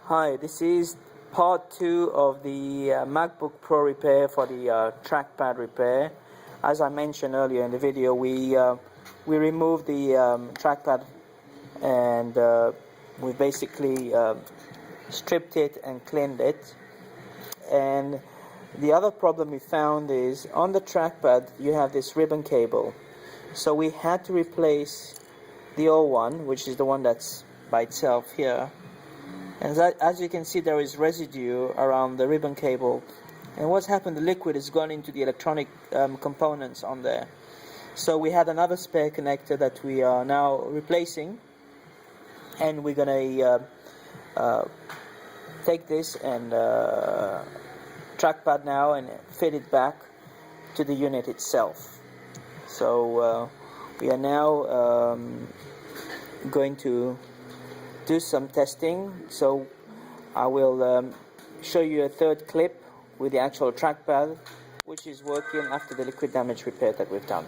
Hi, this is part 2 of the MacBook Pro repair for the trackpad repair. As I mentioned earlier in the video, we removed the trackpad and we basically stripped it and cleaned it. And the other problem we found is on the trackpad you have this ribbon cable. So we had to replace the old one, which is the one that's by itself here. And as you can see, there is residue around the ribbon cable, and what's happened, the liquid has gone into the electronic components on there. So we had another spare connector that we are now replacing, and we're gonna take this and trackpad now and fit it back to the unit itself. So we are now going to do some testing. So I will show you a third clip with the actual trackpad, which is working after the liquid damage repair that we've done.